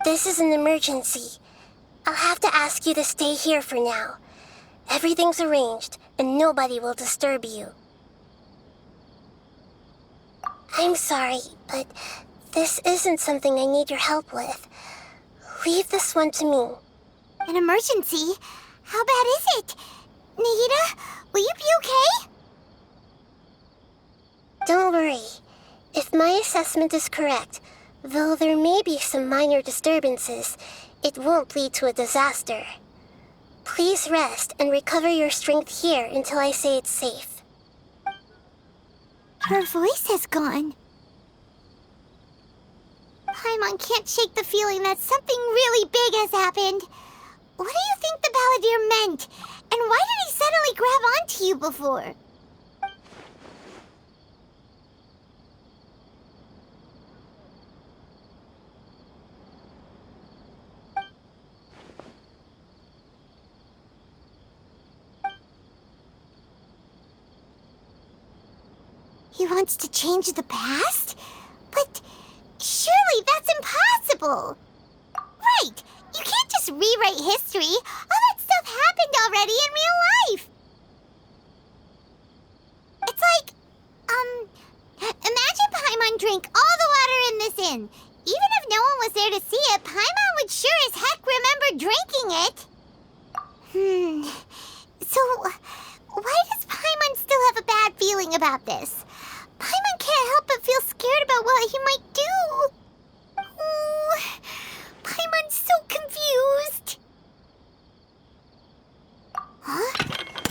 This is an emergency. I'll have to ask you to stay here for now. Everything's arranged, and nobody will disturb you. I'm sorry, but this isn't something I need your help with. Leave this one to me. An emergency? How bad is it? Nahida, will you be okay? Don't worry. If my assessment is correct, though there may be some minor disturbances, it won't lead to a disaster. Please rest and recover your strength here until I say it's safe. Her voice has gone. Paimon can't shake the feeling that something really big has happened. What do you think the Balladeer meant? And why did he suddenly grab onto you before? He wants to change the past? But surely that's impossible! Right! You can't just rewrite history! All that stuff happened already in real life! It's like, imagine Paimon drank all the water in this inn. Even if no one was there to see it, Paimon would sure as heck remember drinking it. So, why does Paimon still have a bad feeling about this? Paimon can't help but feel scared about what he might do. Oh, Paimon's so confused. Huh?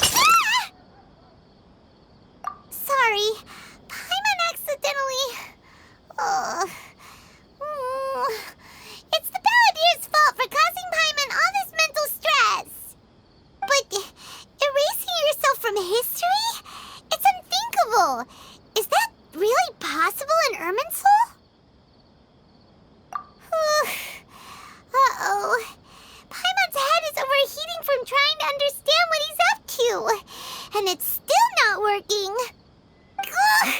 Ah! Sorry, Paimon accidentally... It's the Balladeer's fault for causing Paimon all this mental stress. But erasing yourself from history? It's unthinkable. Is that really possible in Irminsul? Uh-oh. Paimon's head is overheating from trying to understand what he's up to. And it's still not working. Ugh.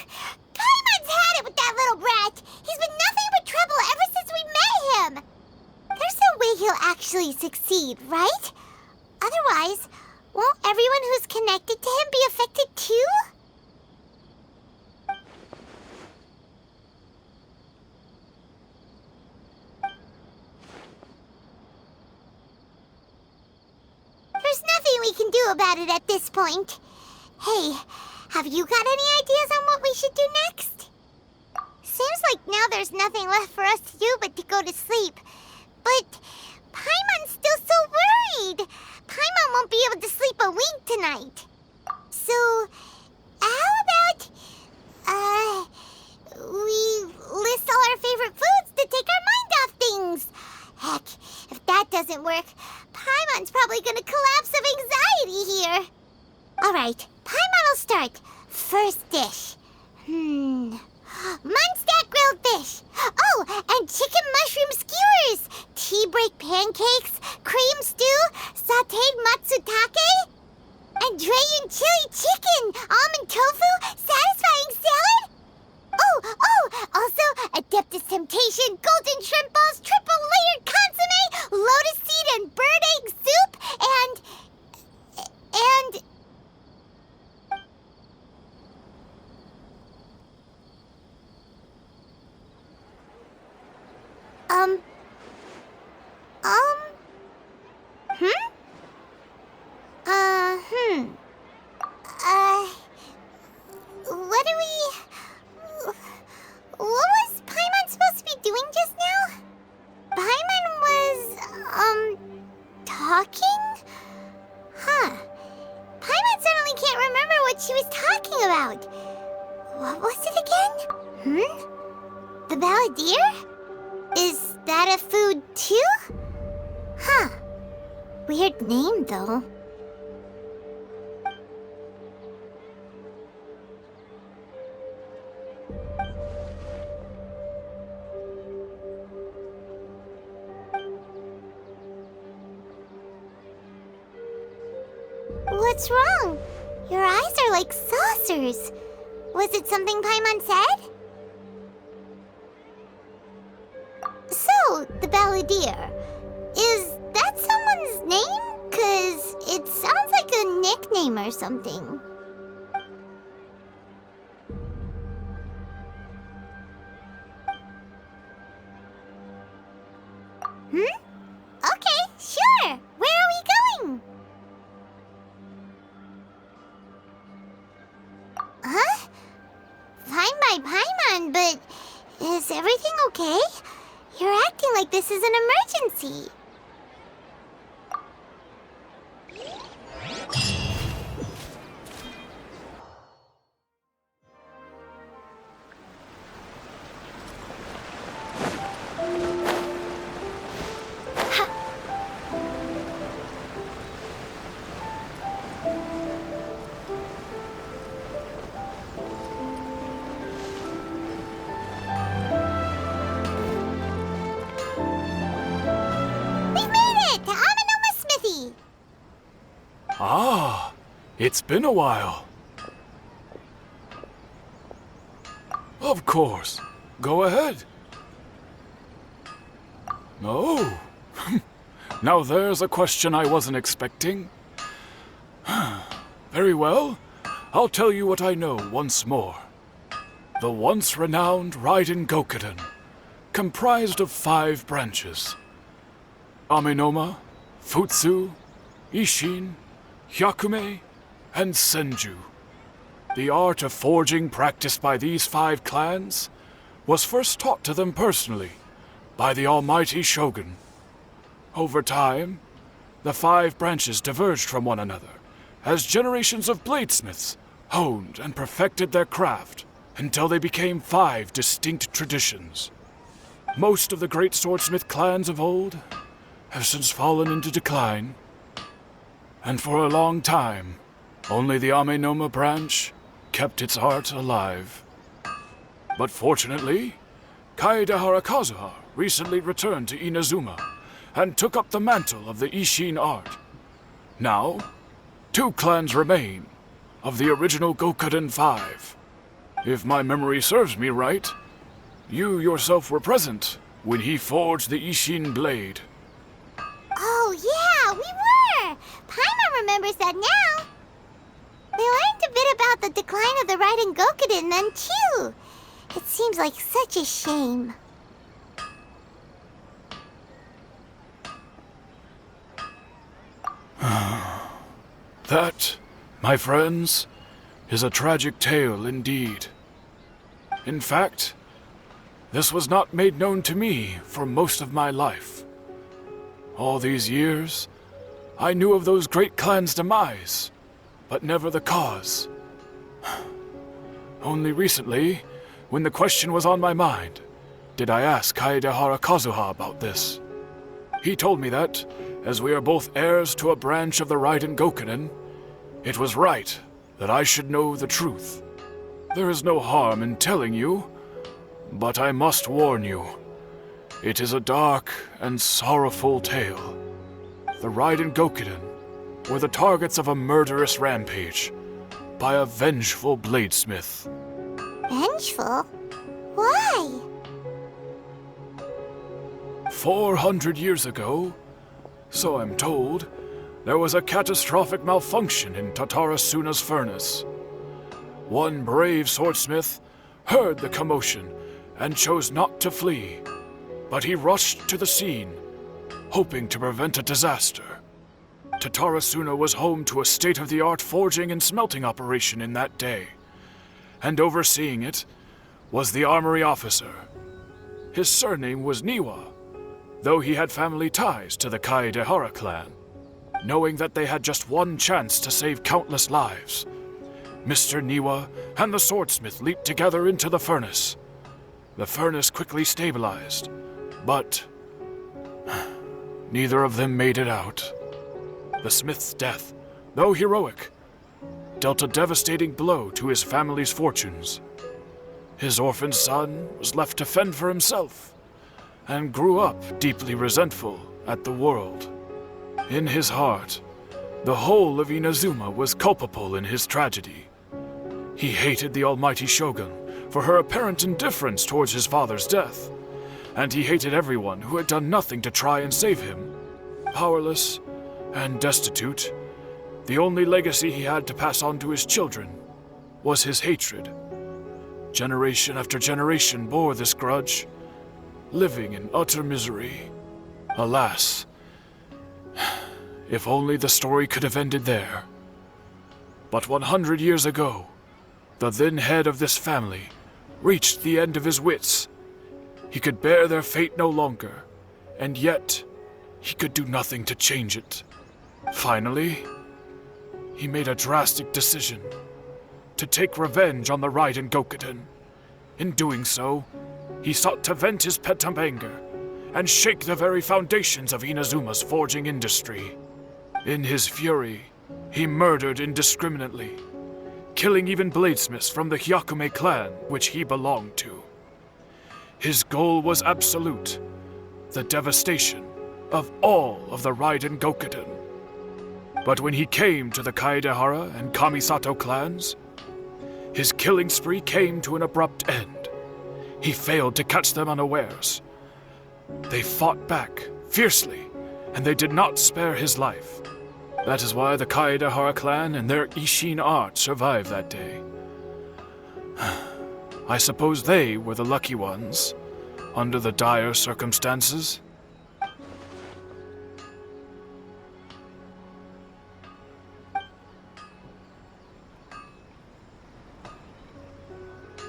Paimon's had it with that little brat. He's been nothing but trouble ever since we met him. There's no way he'll actually succeed, right? Otherwise, won't everyone who's connected to him be affected too? There's nothing we can do about it at this point. Hey, have you got any ideas on what we should do next? Seems like now there's nothing left for us to do but to go to sleep. But Paimon's still so worried. Paimon won't be able to sleep a wink tonight. So, how about, we list all our favorite foods to take our mind off things? Heck, if that doesn't work, Paimon's probably gonna collapse of anxiety here. Alright, Paimon will start. First dish. Mondstadt grilled fish. Oh, and chicken mushroom skewers. Tea break pancakes, cream stew, sauteed matsutake, and Drayan chili chicken, almond tofu, satisfying salad. Oh, also Adeptus Temptation, golden shrimp balls, triple layered consomme, lotus seed and bird egg soup, and... What was Paimon supposed to be doing just now? Paimon was, talking? Huh. Paimon suddenly can't remember what she was talking about. What was it again? The Balladeer? Is that a food too? Huh. Weird name, though. What's wrong? Your eyes are like saucers. Was it something Paimon said? So, the Balladeer Grenadier. Is that someone's name? 'Cause it sounds like a nickname or something. Okay, sure. Where are we going? Huh? Fine by Paimon, but is everything okay? You're acting like this is an emergency. Ah, it's been a while. Of course. Go ahead. Oh. Now there's a question I wasn't expecting. Very well. I'll tell you what I know once more. The once renowned Raiden Gokuden, comprised of 5 branches. Amenoma, Futsu, Ishin, Hyakume, and Senju. The art of forging practiced by these 5 clans was first taught to them personally by the almighty Shogun. Over time, the 5 branches diverged from one another as generations of bladesmiths honed and perfected their craft until they became 5 distinct traditions. Most of the great swordsmith clans of old have since fallen into decline, and for a long time, only the Amenoma branch kept its art alive. But fortunately, Kaedehara Kazuha recently returned to Inazuma and took up the mantle of the Ishin art. Now, 2 clans remain of the original Gokuden 5. If my memory serves me right, you yourself were present when he forged the Ishin blade. Oh yeah, we were! Paimon remembers that now. We learned a bit about the decline of the Raiden Gokuden then too. It seems like such a shame. That, my friends, is a tragic tale indeed. In fact, this was not made known to me for most of my life. All these years, I knew of those great clans' demise, but never the cause. Only recently, when the question was on my mind, did I ask Kaedehara Kazuha about this. He told me that, as we are both heirs to a branch of the Raiden Gokuden, it was right that I should know the truth. There is no harm in telling you, but I must warn you. It is a dark and sorrowful tale. The Raiden Gokuden were the targets of a murderous rampage by a vengeful bladesmith. Vengeful? Why? 400 years ago, so I'm told, there was a catastrophic malfunction in Tatarasuna's furnace. One brave swordsmith heard the commotion and chose not to flee, but he rushed to the scene, hoping to prevent a disaster. Tatarasuna was home to a state-of-the-art forging and smelting operation in that day, and overseeing it was the armory officer. His surname was Niwa, though he had family ties to the Kaedehara clan. Knowing that they had just one chance to save countless lives, Mr. Niwa and the swordsmith leaped together into the furnace. The furnace quickly stabilized, but neither of them made it out. The smith's death, though heroic, dealt a devastating blow to his family's fortunes. His orphan son was left to fend for himself, and grew up deeply resentful at the world. In his heart, the whole of Inazuma was culpable in his tragedy. He hated the almighty Shogun for her apparent indifference towards his father's death, and he hated everyone who had done nothing to try and save him. Powerless and destitute, the only legacy he had to pass on to his children was his hatred. Generation after generation bore this grudge, living in utter misery. Alas, if only the story could have ended there. But 100 years ago, the then head of this family reached the end of his wits. He could bear their fate no longer, and yet he could do nothing to change it. Finally, he made a drastic decision to take revenge on the Raiden Gokuden. In doing so, he sought to vent his pent-up anger and shake the very foundations of Inazuma's forging industry. In his fury, he murdered indiscriminately, killing even bladesmiths from the Hyakume clan which he belonged to. His goal was absolute, the devastation of all of the Raiden Gokuden. But when he came to the Kaedehara and Kamisato clans, his killing spree came to an abrupt end. He failed to catch them unawares. They fought back fiercely, and they did not spare his life. That is why the Kaedehara clan and their Ishin art survived that day. I suppose they were the lucky ones, under the dire circumstances.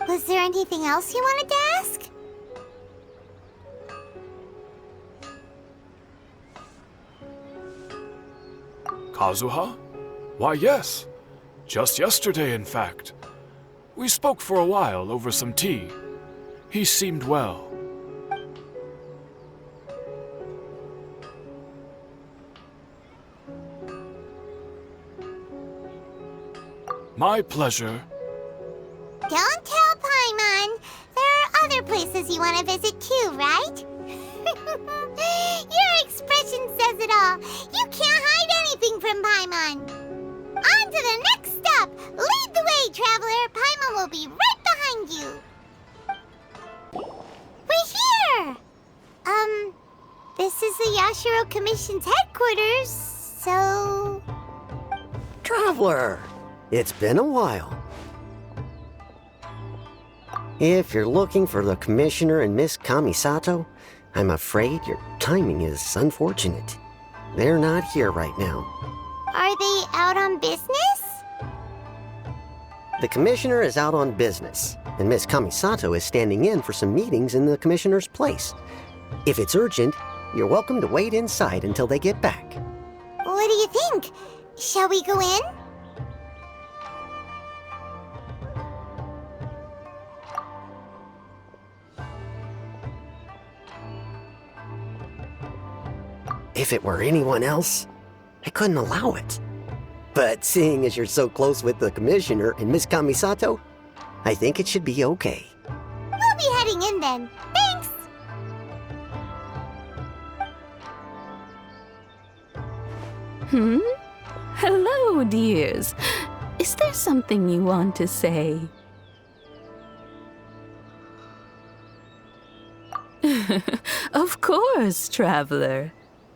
Was there anything else you wanted to ask? Kazuha? Why, yes. Just yesterday, in fact. We spoke for a while over some tea. He seemed well. My pleasure. Don't tell Paimon. There are other places you want to visit too, right? Your expression says it all. You can't hide anything from Paimon. On to the next stop. Lead the way, traveler. Paimon will be right behind you. We're here. This is the Yashiro Commission's headquarters, so... Traveler, it's been a while. If you're looking for the Commissioner and Miss Kamisato, I'm afraid your timing is unfortunate. They're not here right now. Are they out on business? The Commissioner is out on business, and Miss Kamisato is standing in for some meetings in the Commissioner's place. If it's urgent, you're welcome to wait inside until they get back. What do you think? Shall we go in? If it were anyone else, I couldn't allow it. But seeing as you're so close with the Commissioner and Miss Kamisato, I think it should be okay. We'll be heading in then. Thanks! Hello, dears. Is there something you want to say? Of course, traveler.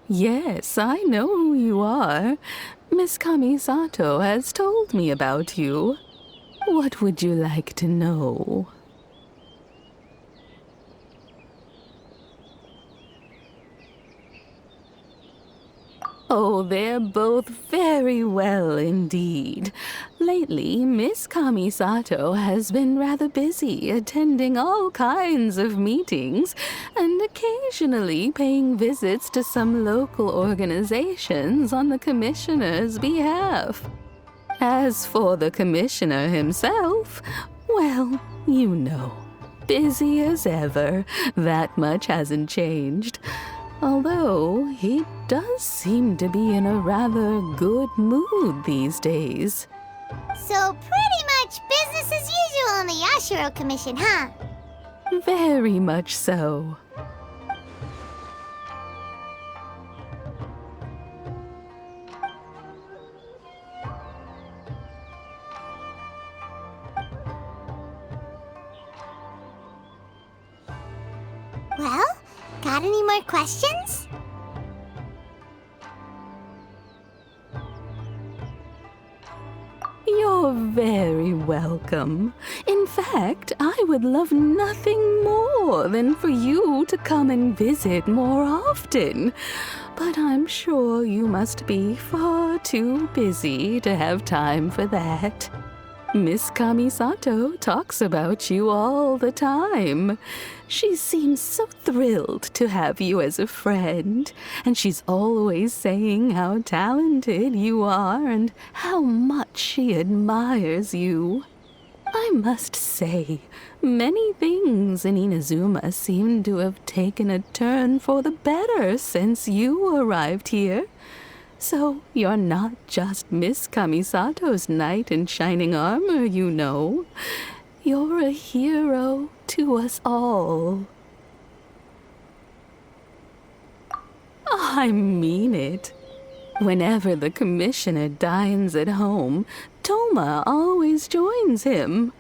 Yes, I know who you are. Miss Kamisato has told me about you. What would you like to know? Oh, they're both very well indeed. Lately, Miss Kamisato has been rather busy attending all kinds of meetings and occasionally paying visits to some local organizations on the Commissioner's behalf. As for the Commissioner himself, well, you know, busy as ever. That much hasn't changed. Although, he does seem to be in a rather good mood these days. So pretty much business as usual in the Yashiro Commission, huh? Very much so. Well, Got any more questions? You're very welcome. In fact, I would love nothing more than for you to come and visit more often. But I'm sure you must be far too busy to have time for that. Miss Kamisato talks about you all the time. She seems so thrilled to have you as a friend, and she's always saying how talented you are and how much she admires you. I must say, many things in Inazuma seem to have taken a turn for the better since you arrived here. So you're not just Miss Kamisato's knight in shining armor, you know. You're a hero to us all. I mean it. Whenever the commissioner dines at home, Toma always joins him.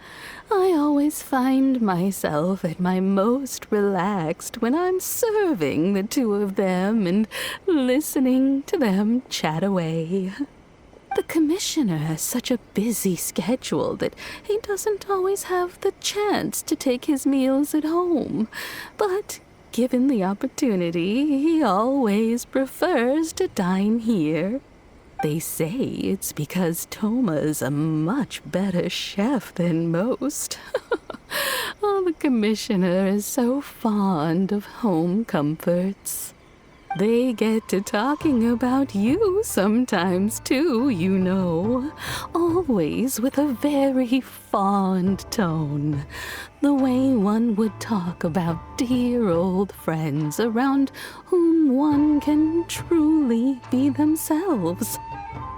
I always find myself at my most relaxed when I'm serving the two of them and listening to them chat away. The commissioner has such a busy schedule that he doesn't always have the chance to take his meals at home. But given the opportunity, he always prefers to dine here. They say it's because Toma's a much better chef than most. Oh, the commissioner is so fond of home comforts. They get to talking about you sometimes too, you know. Always with a very fond tone. The way one would talk about dear old friends around whom one can truly be themselves.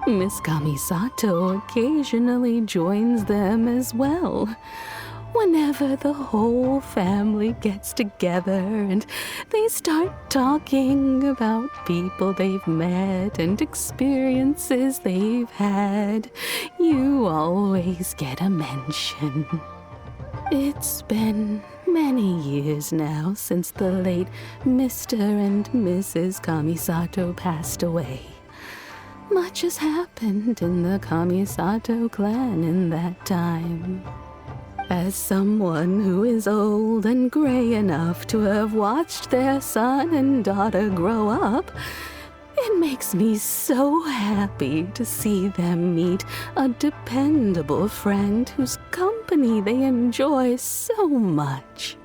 Miss Kamisato occasionally joins them as well. Whenever the whole family gets together and they start talking about people they've met and experiences they've had, you always get a mention. It's been many years now since the late Mr. and Mrs. Kamisato passed away. Much has happened in the Kamisato clan in that time. As someone who is old and gray enough to have watched their son and daughter grow up, it makes me so happy to see them meet a dependable friend whose company they enjoy so much.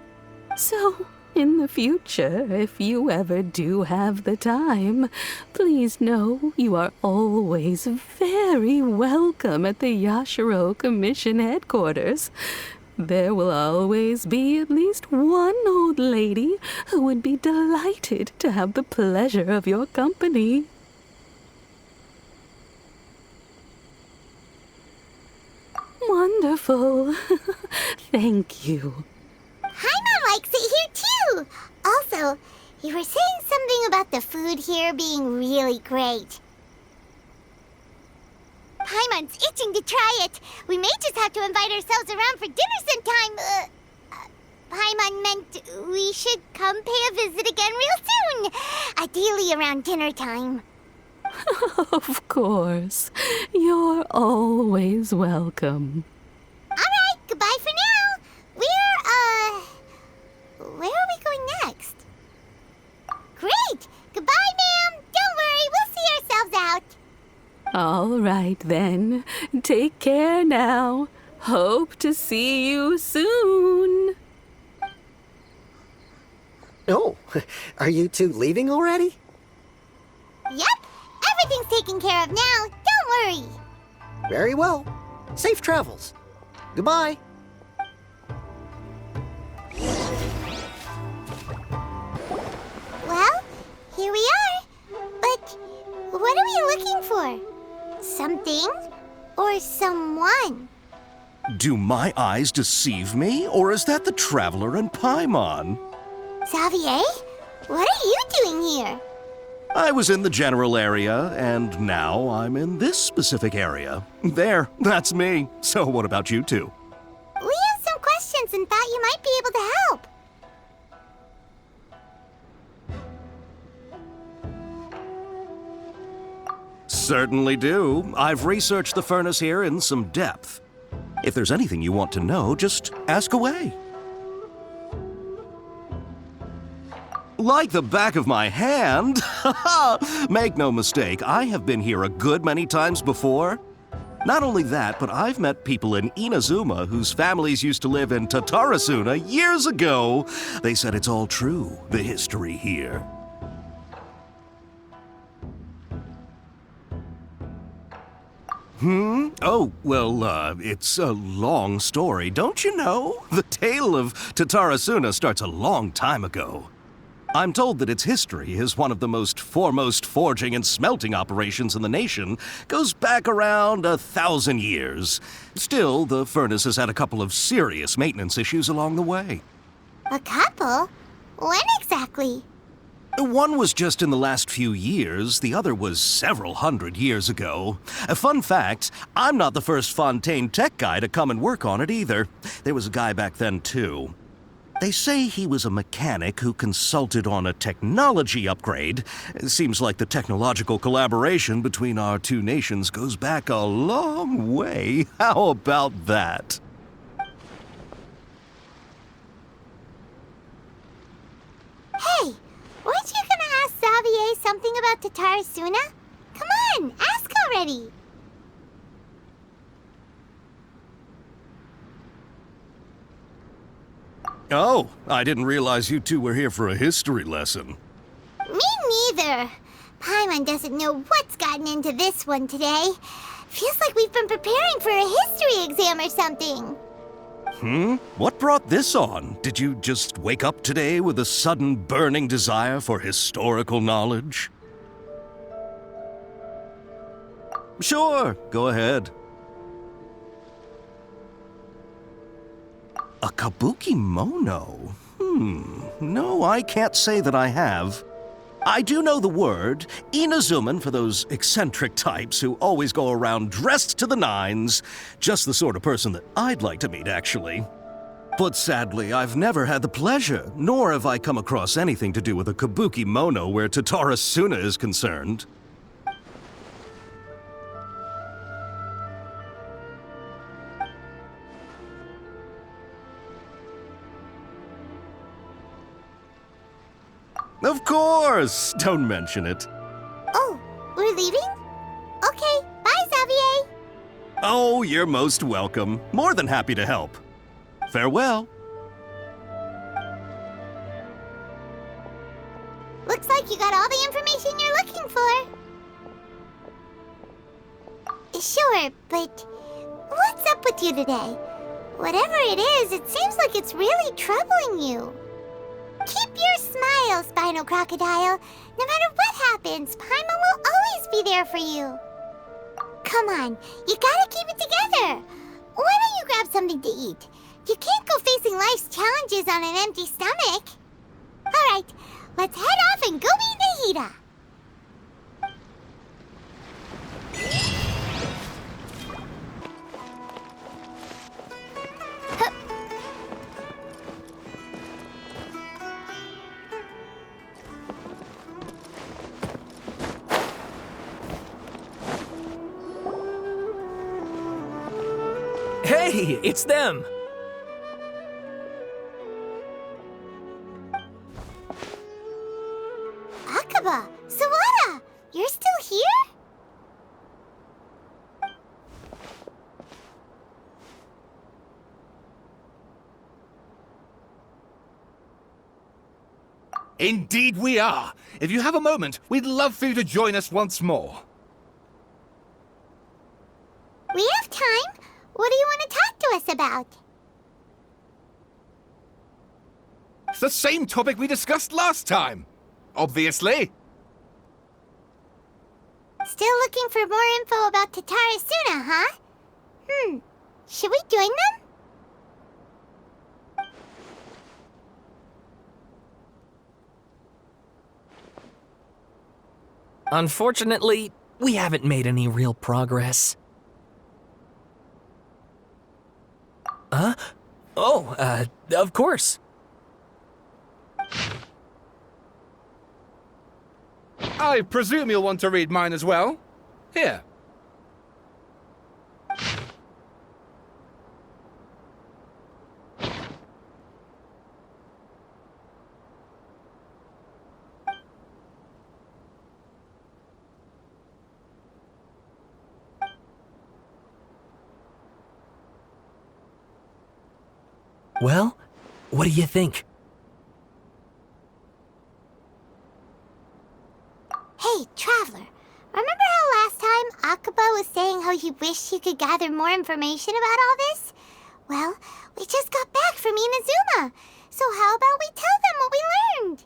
So, in the future, if you ever do have the time, please know you are always very welcome at the Yashiro Commission headquarters. There will always be at least one old lady who would be delighted to have the pleasure of your company. Wonderful. Thank you. Paimon likes it here too! Also, you were saying something about the food here being really great. Paimon's itching to try it. We may just have to invite ourselves around for dinner sometime. Paimon meant we should come pay a visit again real soon. Ideally around dinner time. Of course. You're always welcome. Alright, goodbye for now. Where are we going next? Great! Goodbye, ma'am! Don't worry, we'll see ourselves out. All right, then. Take care now. Hope to see you soon. Oh, are you two leaving already? Yep, everything's taken care of now. Don't worry. Very well. Safe travels. Goodbye. Well, here we are. But what are we looking for? Something or someone? Do my eyes deceive me, or is that the traveler in Paimon? Xavier, what are you doing here? I was in the general area, and now I'm in this specific area. There, that's me. So what about you two? We have some questions and thought you might be able to help. Certainly do. I've researched the furnace here in some depth. If there's anything you want to know, just ask away. Like the back of my hand? Make no mistake, I have been here a good many times before. Not only that, but I've met people in Inazuma whose families used to live in Tatarasuna years ago. They said it's all true, the history here. Oh, well, it's a long story, don't you know? The tale of Tatarasuna starts a long time ago. I'm told that its history is one of the most foremost forging and smelting operations in the nation, goes back around 1,000 years. Still, the furnace has had a couple of serious maintenance issues along the way. A couple? When exactly? One was just in the last few years, the other was several hundred years ago. A fun fact, I'm not the first Fontaine tech guy to come and work on it either. There was a guy back then too. They say he was a mechanic who consulted on a technology upgrade. It seems like the technological collaboration between our two nations goes back a long way. How about that? Hey, weren't you gonna ask Xavier something about Tatarasuna? Come on, ask already! Oh, I didn't realize you two were here for a history lesson. Me neither. Paimon doesn't know what's gotten into this one today. Feels like we've been preparing for a history exam or something. What brought this on? Did you just wake up today with a sudden burning desire for historical knowledge? Sure, go ahead. A kabuki mono? No, I can't say that I have. I do know the word, Inazuman for those eccentric types who always go around dressed to the nines. Just the sort of person that I'd like to meet, actually. But sadly, I've never had the pleasure, nor have I come across anything to do with a kabuki mono where Tatarasuna is concerned. Of course! Don't mention it. Oh, we're leaving? Okay, bye, Xavier. Oh, you're most welcome. More than happy to help. Farewell. Looks like you got all the information you're looking for. Sure, but what's up with you today? Whatever it is, it seems like it's really troubling you. Keep your smile, Spinal Crocodile. No matter what happens, Paimon will always be there for you. Come on, you gotta keep it together. Why don't you grab something to eat? You can't go facing life's challenges on an empty stomach. All right, let's head off and go meet Nahida. Hey, it's them! Akaba, Sawada, you're still here? Indeed we are. If you have a moment, we'd love for you to join us once more. We have time. What do you want to talk to us about? It's the same topic we discussed last time. Obviously. Still looking for more info about Tatarasuna, huh? Should we join them? Unfortunately, we haven't made any real progress. Huh? Oh, of course. I presume you'll want to read mine as well? Here. Well, what do you think? Hey, Traveler. Remember how last time Akaba was saying how he wished he could gather more information about all this? Well, we just got back from Inazuma. So how about we tell them what we learned?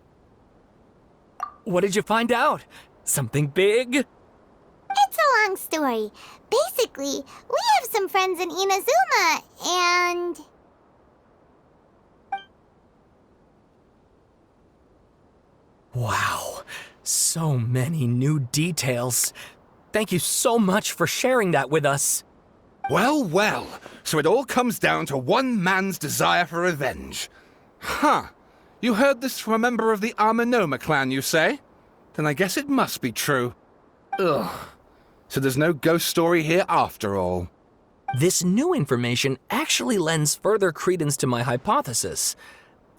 What did you find out? Something big? It's a long story. Basically, we have some friends in Inazuma, and... Wow, so many new details. Thank you so much for sharing that with us. Well, well. So it all comes down to one man's desire for revenge. Huh. You heard this from a member of the Amenoma clan, you say? Then I guess it must be true. Ugh. So there's no ghost story here after all. This new information actually lends further credence to my hypothesis.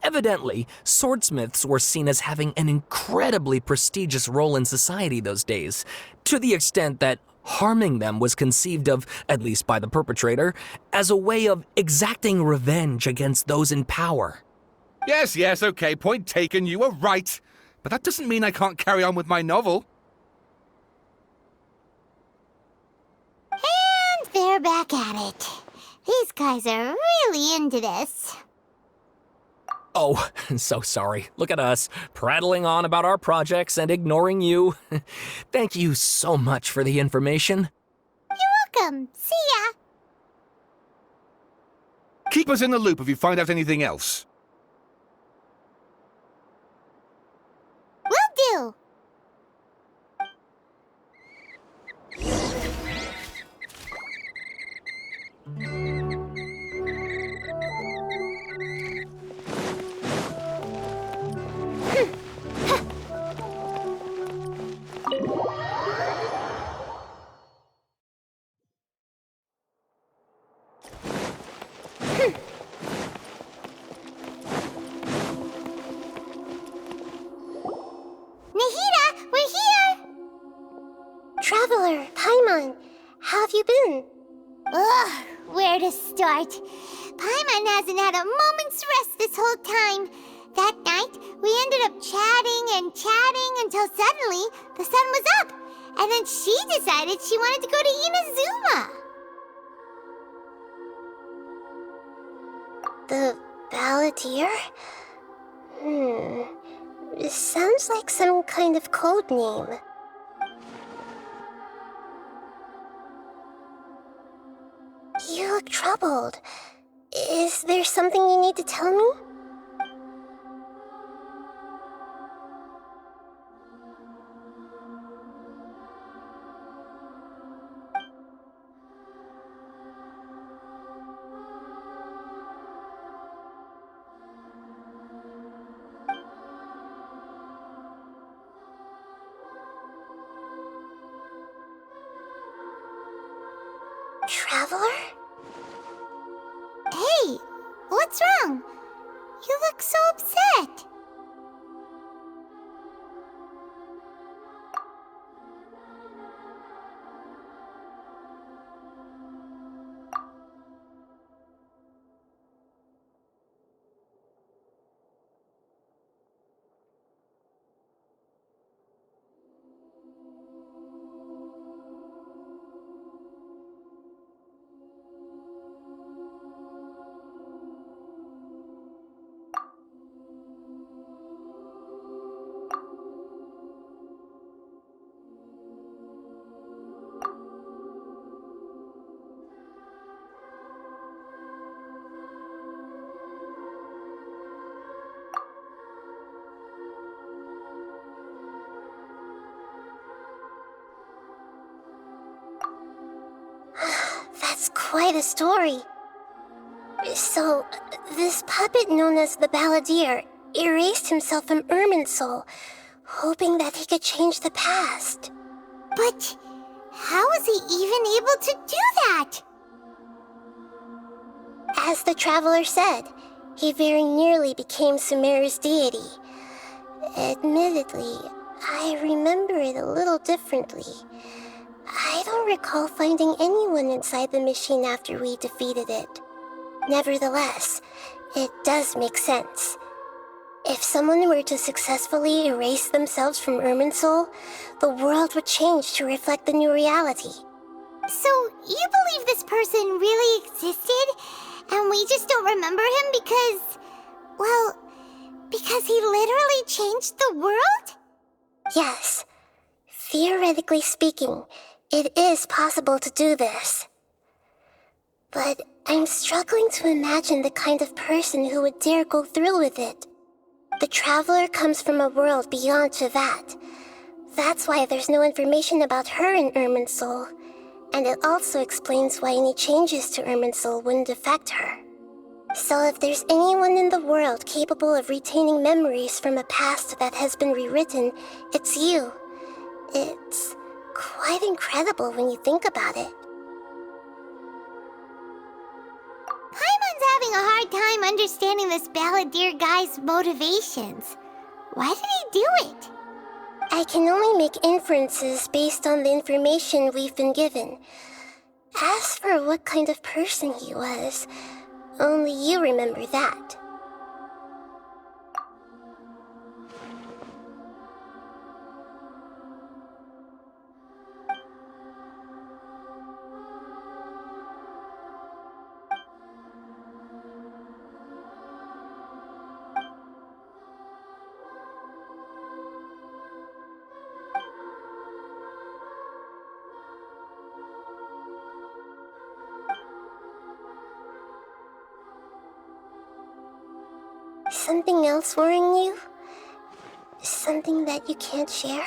Evidently, swordsmiths were seen as having an incredibly prestigious role in society those days, to the extent that harming them was conceived of, at least by the perpetrator, as a way of exacting revenge against those in power. Yes, okay, point taken, you were right. But that doesn't mean I can't carry on with my novel. And they're back at it. These guys are really into this. Oh, so sorry. Look at us, prattling on about our projects and ignoring you. Thank you so much for the information. You're welcome. See ya. Keep us in the loop if you find out anything else. Will do. Nahida, we're here! Traveler, Paimon, how have you been? Ugh, where to start? Paimon hasn't had a moment's rest this whole time. That night, we ended up chatting and chatting until suddenly the sun was up. And then she decided she wanted to go to Inazuma. The Balladeer? It sounds like some kind of code name. You look troubled. Is there something you need to tell me? Traveler? Hey, what's wrong? You look so upset. That's quite a story. So, this puppet known as the Balladeer erased himself from Irminsul, hoping that he could change the past. But How was he even able to do that? As the traveler said, he very nearly became Sumeru's deity. Admittedly, I remember it a little differently. I don't recall finding anyone inside the machine after we defeated it. Nevertheless, it does make sense. If someone were to successfully erase themselves from Irminsul, the world would change to reflect the new reality. So, you believe this person really existed, and we just don't remember him because he literally changed the world? Yes. Theoretically speaking, it is possible to do this. But I'm struggling to imagine the kind of person who would dare go through with it. The traveler comes from a world beyond Teyvat. That's why there's no information about her in Irminsul, and it also explains why any changes to Irminsul wouldn't affect her. So if there's anyone in the world capable of retaining memories from a past that has been rewritten, it's you. It's quite incredible when you think about it. Paimon's having a hard time understanding this balladeer guy's motivations. Why did he do it? I can only make inferences based on the information we've been given. As for what kind of person he was, only you remember that. Something else worrying you? Something that you can't share?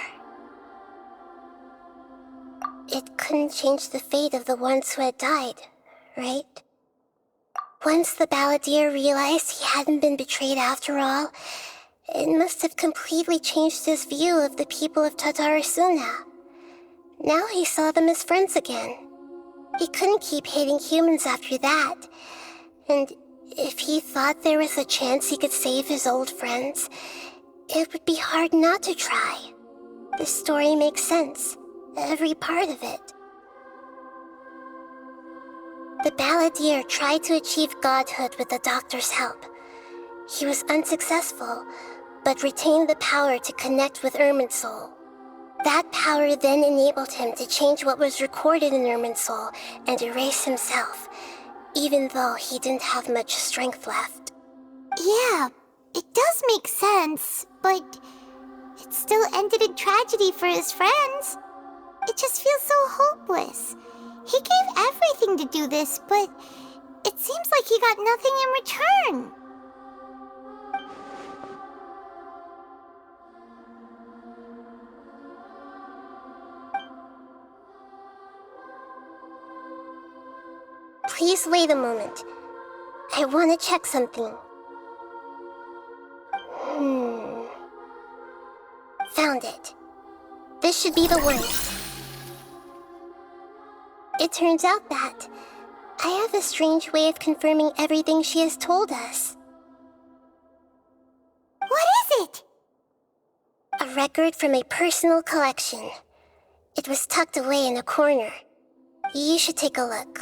It couldn't change the fate of the ones who had died, right? Once the balladeer realized he hadn't been betrayed after all, it must have completely changed his view of the people of Tatarasuna. Now he saw them as friends again. He couldn't keep hating humans after that, and if he thought there was a chance he could save his old friends, it would be hard not to try. The story makes sense, every part of it. The balladeer tried to achieve godhood with the doctor's help. He was unsuccessful, but retained the power to connect with Irminsul. That power then enabled him to change what was recorded in Irminsul and erase himself, even though he didn't have much strength left. Yeah, it does make sense, but it still ended in tragedy for his friends. It just feels so hopeless. He gave everything to do this, but it seems like he got nothing in return. Please wait a moment. I want to check something. Found it. This should be the one. It turns out that I have a strange way of confirming everything she has told us. What is it? A record from a personal collection. It was tucked away in a corner. You should take a look.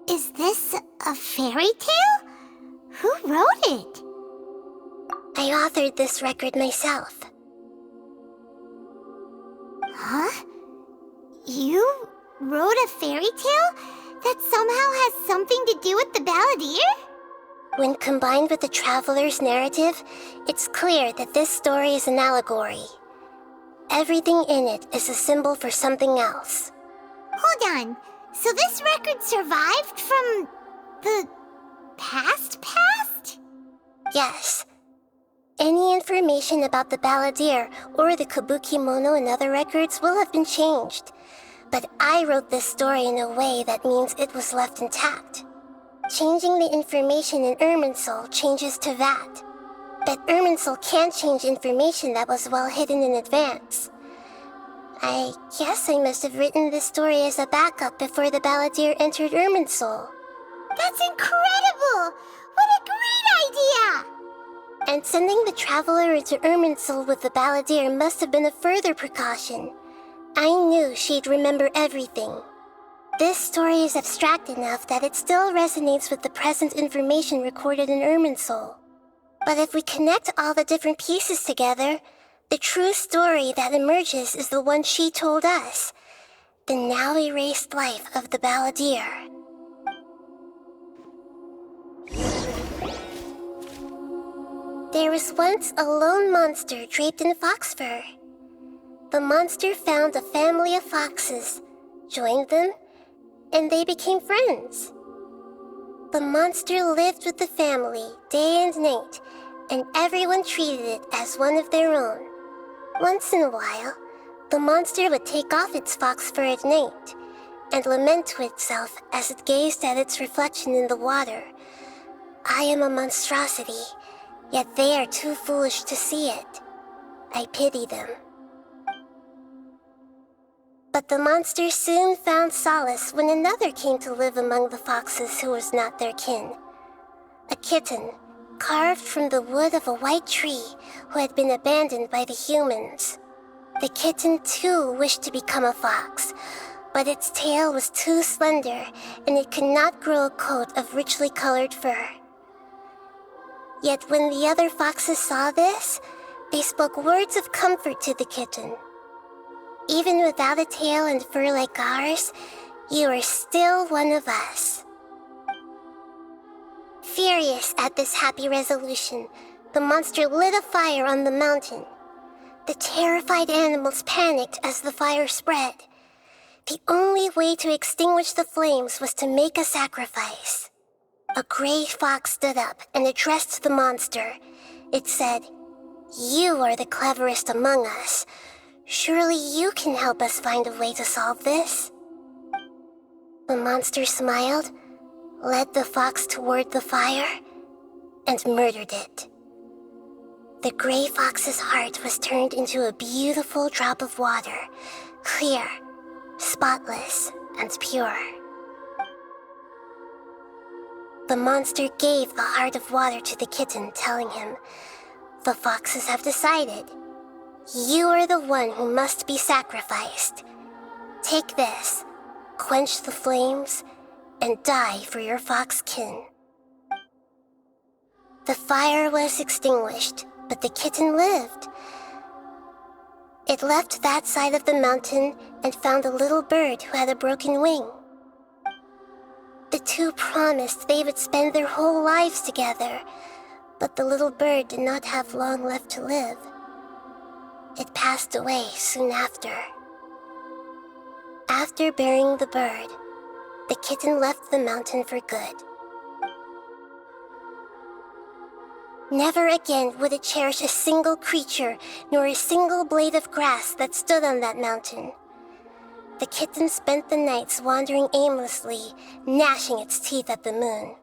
Is this a fairy tale? Who wrote it? I authored this record myself. Huh? You wrote a fairy tale that somehow has something to do with the balladeer? When combined with the traveler's narrative, it's clear that this story is an allegory. Everything in it is a symbol for something else. Hold on. So this record survived from the past? Yes. Any information about the balladeer or the kabuki mono in other records will have been changed. But I wrote this story in a way that means it was left intact. Changing the information in Irminsul changes Teyvat. But Irminsul can't change information that was well hidden in advance. I guess I must have written this story as a backup before the Balladeer entered Irminsul. That's incredible! What a great idea! And sending the Traveler into Irminsul with the Balladeer must have been a further precaution. I knew she'd remember everything. This story is abstract enough that it still resonates with the present information recorded in Irminsul. But if we connect all the different pieces together, the true story that emerges is the one she told us, the now erased life of the Balladeer. There was once a lone monster draped in fox fur. The monster found a family of foxes, joined them, and they became friends. The monster lived with the family day and night, and everyone treated it as one of their own. Once in a while, the monster would take off its fox fur at night and lament to itself as it gazed at its reflection in the water. I am a monstrosity, yet they are too foolish to see it. I pity them. But the monster soon found solace when another came to live among the foxes who was not their kin. A kitten, carved from the wood of a white tree who had been abandoned by the humans. The kitten too wished to become a fox, but its tail was too slender and it could not grow a coat of richly colored fur. Yet when the other foxes saw this, they spoke words of comfort to the kitten. Even without a tail and fur like ours, you are still one of us. Furious at this happy resolution, the monster lit a fire on the mountain. The terrified animals panicked as the fire spread. The only way to extinguish the flames was to make a sacrifice. A gray fox stood up and addressed the monster. It said, "You are the cleverest among us. Surely you can help us find a way to solve this." The monster smiled, led the fox toward the fire, and murdered it. The gray fox's heart was turned into a beautiful drop of water, clear, spotless, and pure. The monster gave the heart of water to the kitten, telling him, "The foxes have decided. You are the one who must be sacrificed. Take this, quench the flames, and die for your fox kin." The fire was extinguished, but the kitten lived. It left that side of the mountain and found a little bird who had a broken wing. The two promised they would spend their whole lives together, but the little bird did not have long left to live. It passed away soon after. After burying the bird, the kitten left the mountain for good. Never again would it cherish a single creature nor a single blade of grass that stood on that mountain. The kitten spent the nights wandering aimlessly, gnashing its teeth at the moon.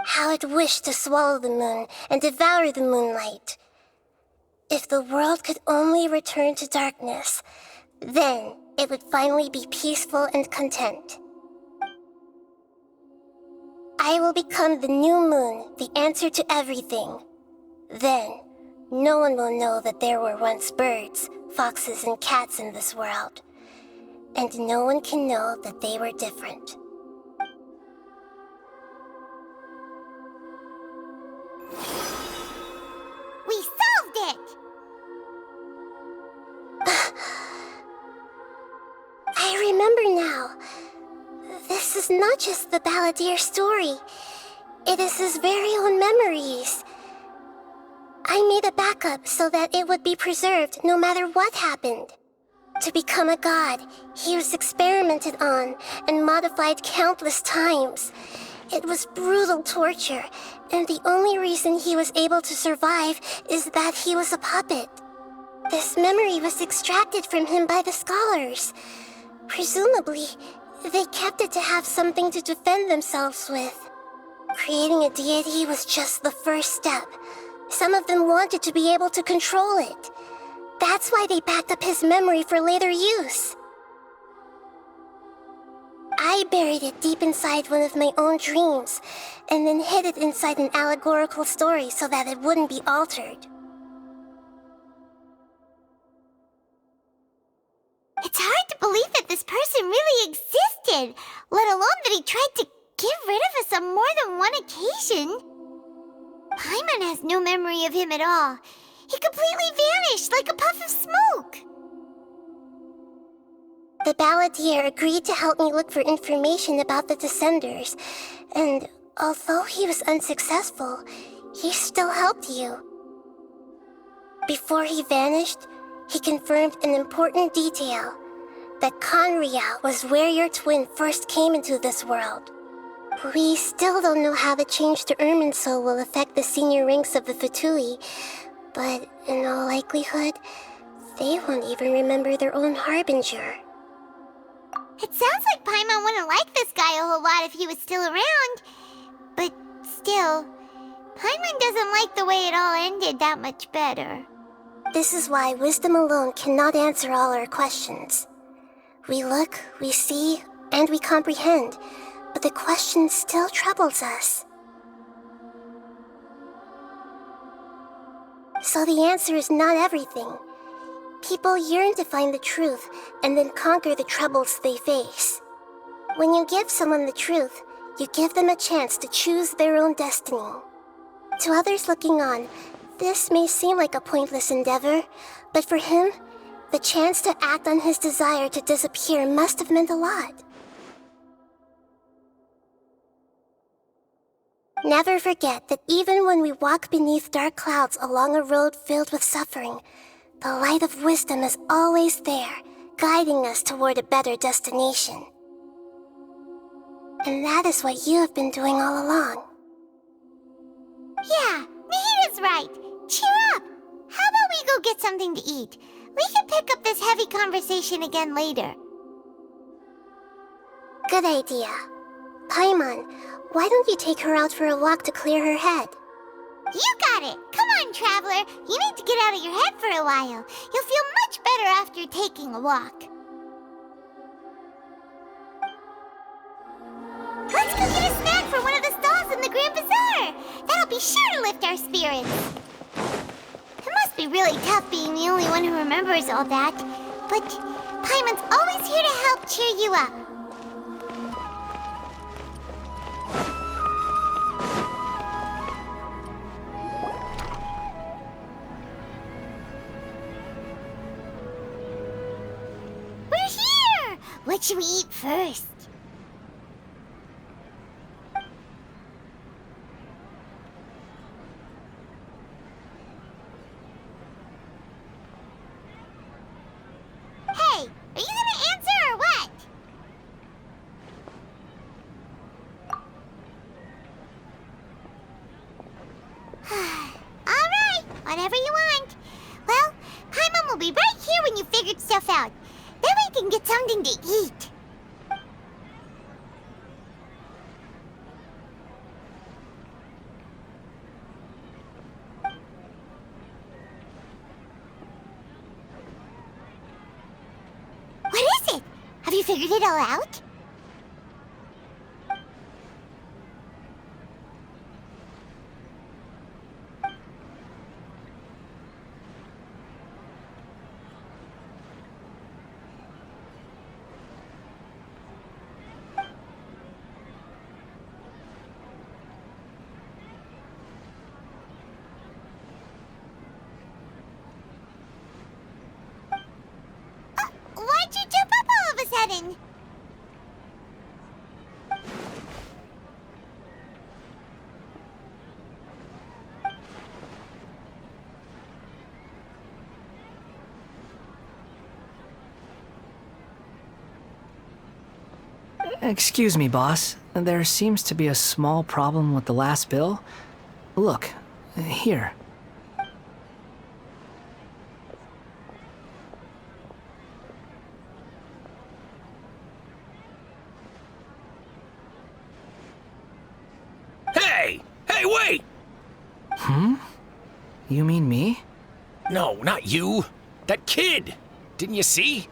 How it wished to swallow the moon and devour the moonlight. If the world could only return to darkness, then it would finally be peaceful and content. I will become the new moon, the answer to everything. Then, no one will know that there were once birds, foxes, and cats in this world. And no one can know that they were different. We solved it! I remember now. This is not just the Balladeer story. It is his very own memories. I made a backup so that it would be preserved no matter what happened. To become a god, he was experimented on and modified countless times. It was brutal torture, and the only reason he was able to survive is that he was a puppet. This memory was extracted from him by the scholars. Presumably, they kept it to have something to defend themselves with. Creating a deity was just the first step. Some of them wanted to be able to control it. That's why they backed up his memory for later use. I buried it deep inside one of my own dreams, and then hid it inside an allegorical story so that it wouldn't be altered. It's hard to believe that this person really existed, let alone that he tried to get rid of us on more than one occasion. Paimon has no memory of him at all. He completely vanished like a puff of smoke. The balladeer agreed to help me look for information about the Descenders, and although he was unsuccessful, he still helped you. Before he vanished, he confirmed an important detail, that Conria was where your twin first came into this world. We still don't know how the change to Irminsul will affect the senior ranks of the Fatui, but in all likelihood, they won't even remember their own Harbinger. It sounds like Paimon wouldn't like this guy a whole lot if he was still around. But still, Paimon doesn't like the way it all ended that much better. This is why wisdom alone cannot answer all our questions. We look, we see, and we comprehend, but the question still troubles us. So the answer is not everything. People yearn to find the truth and then conquer the troubles they face. When you give someone the truth, you give them a chance to choose their own destiny. To others looking on, this may seem like a pointless endeavor, but for him, the chance to act on his desire to disappear must have meant a lot. Never forget that even when we walk beneath dark clouds along a road filled with suffering, the light of wisdom is always there, guiding us toward a better destination. And that is what you have been doing all along. Yeah, Nahida's right. Cheer up. How about we go get something to eat? We can pick up this heavy conversation again later. Good idea. Paimon, why don't you take her out for a walk to clear her head? You got it! Come on, Traveler! You need to get out of your head for a while. You'll feel much better after taking a walk. Let's go get a snack from one of the stalls in the Grand Bazaar! That'll be sure to lift our spirits. It must be really tough being the only one who remembers all that. But Paimon's always here to help cheer you up. What should we eat first? Hey, are you gonna answer or what? Alright, whatever you want. Well, Paimon will be right here when you figured stuff out. Then we can get something to eat. What is it? Have you figured it all out? Why'd you jump up all of a sudden? Excuse me, boss. There seems to be a small problem with the last bill. Look, here. Hey! Hey, wait! You mean me? No, not you. That kid. Didn't you see?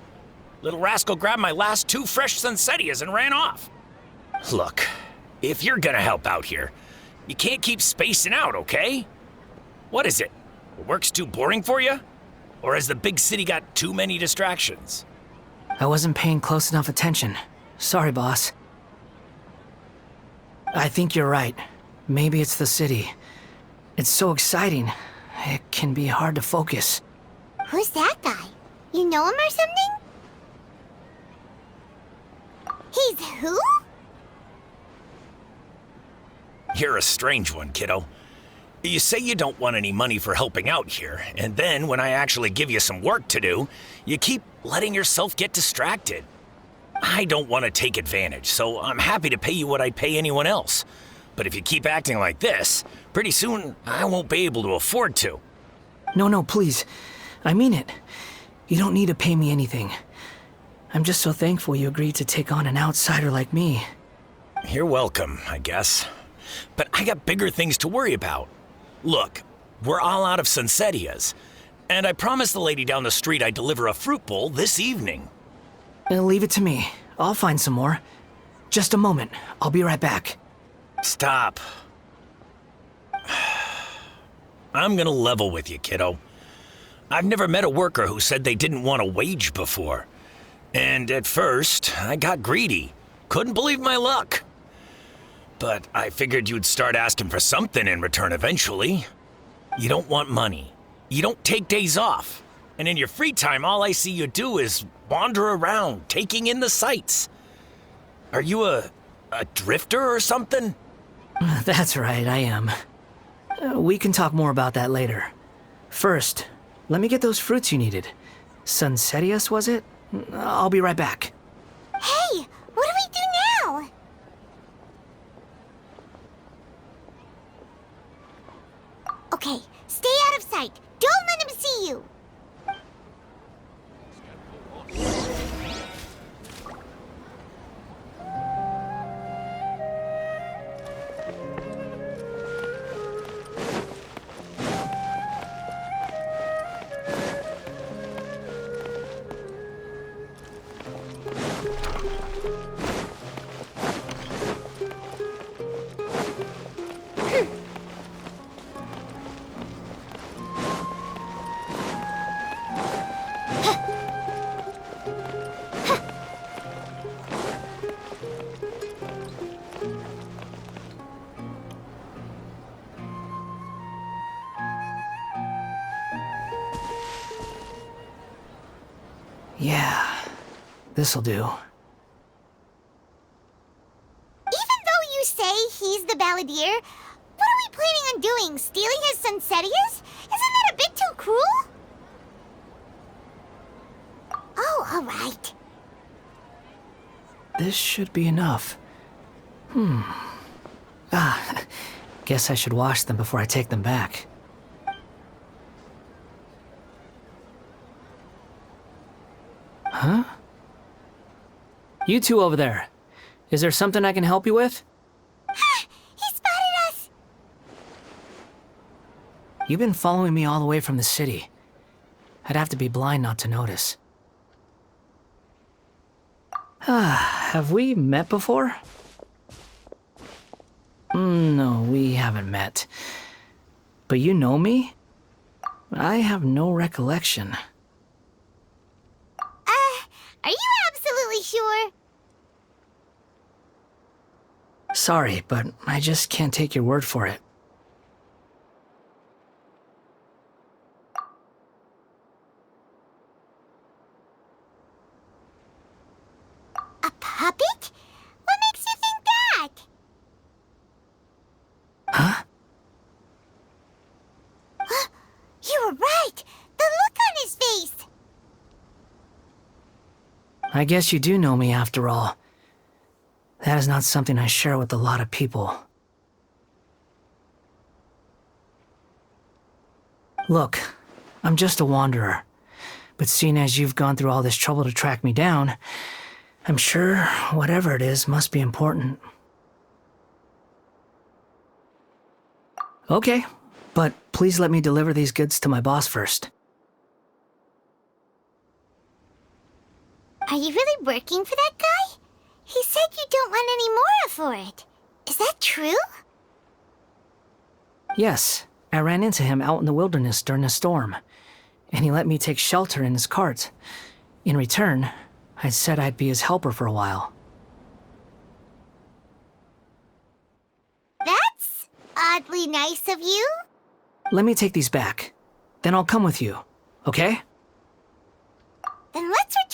Little rascal grabbed my last 2 fresh Sunsettias and ran off. Look, if you're gonna help out here, you can't keep spacing out, okay? What is it? Work's too boring for you? Or has the big city got too many distractions? I wasn't paying close enough attention. Sorry, boss. I think you're right. Maybe it's the city. It's so exciting. It can be hard to focus. Who's that guy? You know him or something? He's who? You're a strange one, kiddo. You say you don't want any money for helping out here, and then when I actually give you some work to do, you keep letting yourself get distracted. I don't want to take advantage, so I'm happy to pay you what I'd pay anyone else. But if you keep acting like this, pretty soon I won't be able to afford to. No, please. I mean it. You don't need to pay me anything. I'm just so thankful you agreed to take on an outsider like me. You're welcome, I guess. But I got bigger things to worry about. Look, we're all out of Sunsettias, and I promised the lady down the street I'd deliver a fruit bowl this evening. Leave it to me. I'll find some more. Just a moment. I'll be right back. Stop. I'm gonna level with you, kiddo. I've never met a worker who said they didn't want a wage before. And at first, I got greedy. Couldn't believe my luck. But I figured you'd start asking for something in return eventually. You don't want money. You don't take days off. And in your free time, all I see you do is wander around, taking in the sights. Are you a drifter or something? That's right, I am. We can talk more about that later. First, let me get those fruits you needed. Sunsettias, was it? I'll be right back. Hey, what do we do now? Okay, stay out of sight. Don't let him see you. Yeah, this'll do. Even though you say he's the balladeer, what are we planning on doing? Stealing his Sunsettias? Isn't that a bit too cruel? Oh, alright. This should be enough. Guess I should wash them before I take them back. Huh? You two over there. Is there something I can help you with? He spotted us! You've been following me all the way from the city. I'd have to be blind not to notice. Have we met before? No, we haven't met. But you know me? I have no recollection. Are you absolutely sure? Sorry, but I just can't take your word for it. A puppet? What makes you think that? Huh? You were right! The look on his face! I guess you do know me after all. That is not something I share with a lot of people. Look, I'm just a wanderer. But seeing as you've gone through all this trouble to track me down, I'm sure whatever it is must be important. Okay, But please let me deliver these goods to my boss first. Are you really working for that guy? He said you don't want any more for it. Is that true? Yes, I ran into him out in the wilderness during a storm, and he let me take shelter in his cart. In return, I said I'd be his helper for a while. That's oddly nice of you. Let me take these back. Then I'll come with you, okay? Then let's return